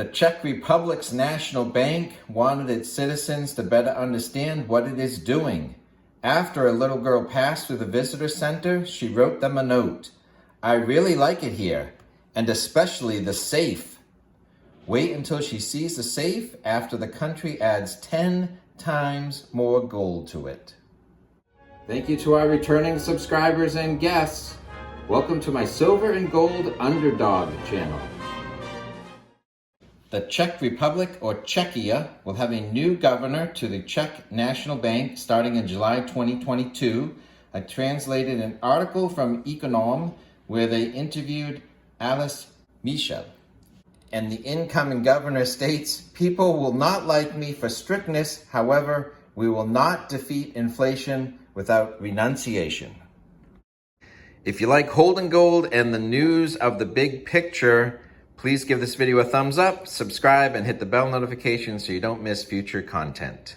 The Czech Republic's National Bank wanted its citizens to better understand what it is doing. After a little girl passed through the visitor center, she wrote them a note. "I really like it here, and especially the safe." Wait until she sees the safe after the country adds 10 times more gold to it. Thank you to our returning subscribers and guests. Welcome to my Silver and Gold Underdog channel. The Czech Republic, or Czechia, will have a new governor to the Czech National Bank starting in July 2022. I translated an article from Econom where they interviewed Alice Michel. And the incoming governor states, "People will not like me for strictness. However, we will not defeat inflation without renunciation." If you like holding gold and the news of the big picture, please give this video a thumbs up, subscribe, and hit the bell notification so you don't miss future content.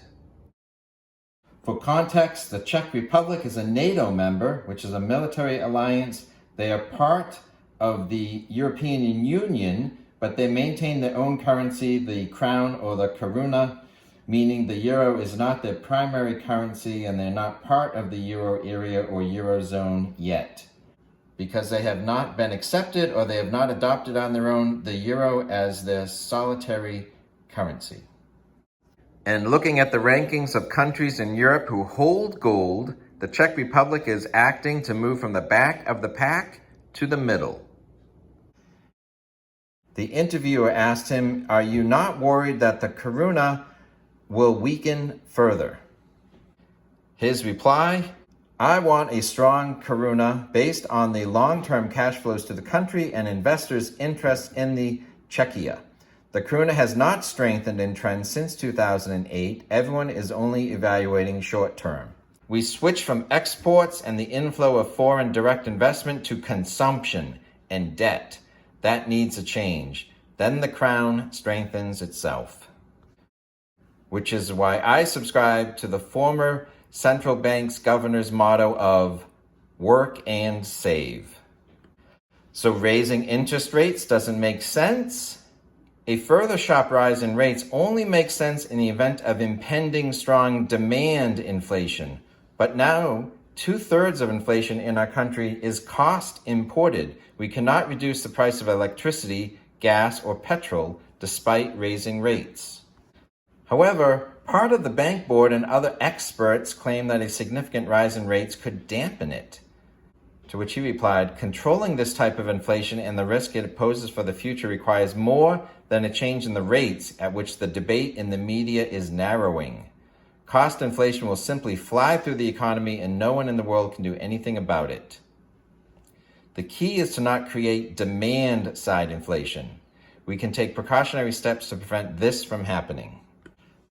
For context, the Czech Republic is a NATO member, which is a military alliance. They are part of the European Union, but they maintain their own currency, the crown or the koruna, meaning the euro is not their primary currency and they're not part of the euro area or eurozone yet, because they have not been accepted or they have not adopted on their own the euro as their solitary currency. And looking at the rankings of countries in Europe who hold gold, the Czech Republic is acting to move from the back of the pack to the middle. The interviewer asked him, "Are you not worried that the koruna will weaken further?" His reply, "I want a strong koruna based on the long-term cash flows to the country and investors' interest in the Czechia. The koruna has not strengthened in trend since 2008. Everyone is only evaluating short-term. We switch from exports and the inflow of foreign direct investment to consumption and debt. That needs a change. Then the crown strengthens itself." Which is why I subscribe to the former central bank's governor's motto of work and save. So raising interest rates doesn't make sense. A further sharp rise in rates only makes sense in the event of impending strong demand inflation. But now, 2/3 of inflation in our country is cost imported. We cannot reduce the price of electricity, gas, or petrol despite raising rates. However, part of the bank board and other experts claim that a significant rise in rates could dampen it. To which he replied, "Controlling this type of inflation and the risk it poses for the future requires more than a change in the rates at which the debate in the media is narrowing. Cost inflation will simply fly through the economy and no one in the world can do anything about it. The key is to not create demand-side inflation. We can take precautionary steps to prevent this from happening."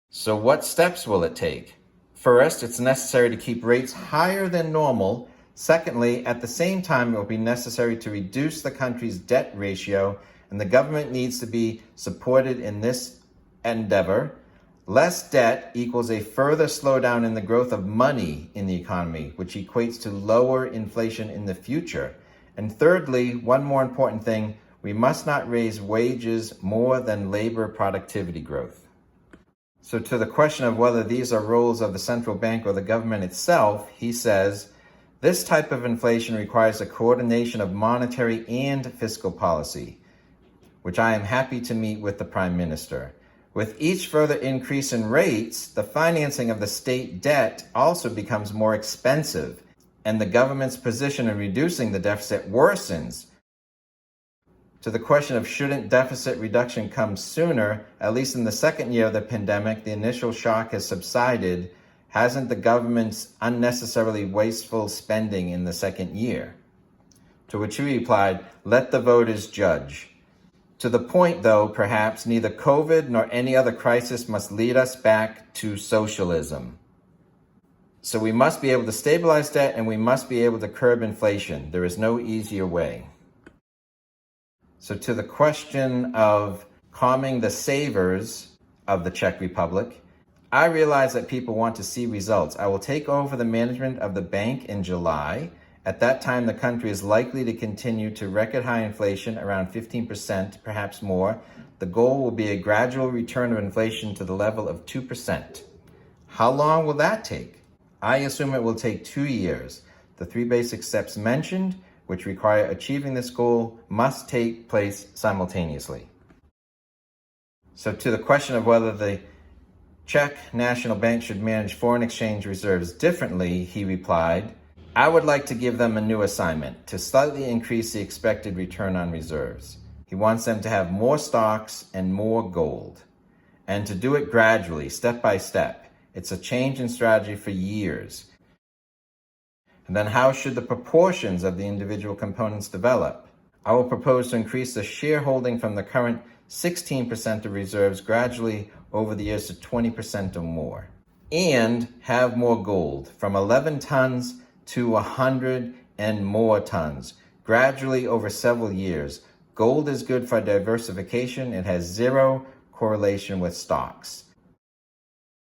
So what steps will it take? First, it's necessary to keep rates higher than normal. Secondly, at the same time, it will be necessary to reduce the country's debt ratio, and the government needs to be supported in this endeavor. Less debt equals a further slowdown in the growth of money in the economy, which equates to lower inflation in the future. And thirdly, one more important thing, we must not raise wages more than labor productivity growth. So to the question of whether these are roles of the central bank or the government itself, he says, "This type of inflation requires a coordination of monetary and fiscal policy, which I am happy to meet with the Prime Minister. With each further increase in rates, the financing of the state debt also becomes more expensive, and the government's position in reducing the deficit worsens." To the question of shouldn't deficit reduction come sooner, at least in the second year of the pandemic, the initial shock has subsided. Hasn't the government's unnecessarily wasteful spending in the second year? To which he replied, "Let the voters judge." To the point, though, perhaps neither COVID nor any other crisis must lead us back to socialism. So we must be able to stabilize debt and we must be able to curb inflation. There is no easier way. So to the question of calming the savers of the Czech Republic, I realize that people want to see results. I will take over the management of the bank in July, At that time, the country is likely to continue to record high inflation, around 15%, perhaps more. The goal will be a gradual return of inflation to the level of 2%. How long will that take? I assume it will take 2 years. The 3 basic steps mentioned, which require achieving this goal, must take place simultaneously. So to the question of whether the Czech National Bank should manage foreign exchange reserves differently, he replied, I would like to give them a new assignment, to slightly increase the expected return on reserves. He wants them to have more stocks and more gold, and to do it gradually, step by step. It's a change in strategy for years. And then how should the proportions of the individual components develop? I will propose to increase the shareholding from the current 16% of reserves gradually over the years to 20% or more, and have more gold from 11 tons to 100 and more tons, gradually over several years. Gold is good for diversification. It has zero correlation with stocks.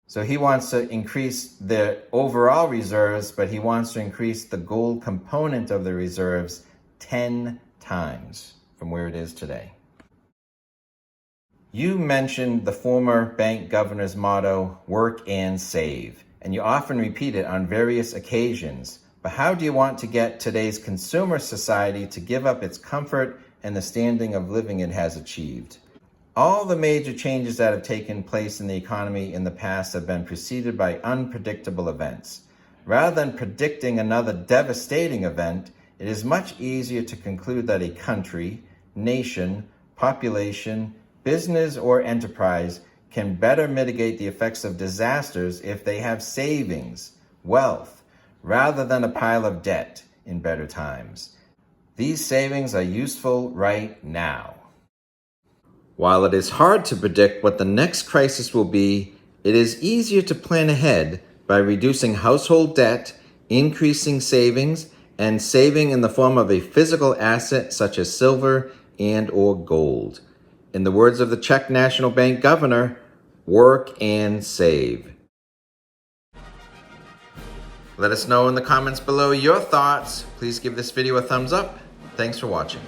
So he wants to increase the overall reserves, but he wants to increase the gold component of the reserves 10 times from where it is today. You mentioned the former bank governor's motto, work and save, and you often repeat it on various occasions. But how do you want to get today's consumer society to give up its comfort and the standing of living it has achieved? All the major changes that have taken place in the economy in the past have been preceded by unpredictable events. Rather than predicting another devastating event, it is much easier to conclude that a country, nation, population, business, or enterprise can better mitigate the effects of disasters if they have savings, wealth, rather than a pile of debt in better times. These savings are useful right now. While it is hard to predict what the next crisis will be, it is easier to plan ahead by reducing household debt, increasing savings, and saving in the form of a physical asset such as silver and/or gold. In the words of the Czech National Bank governor, work and save. Let us know in the comments below your thoughts. Please give this video a thumbs up. Thanks for watching.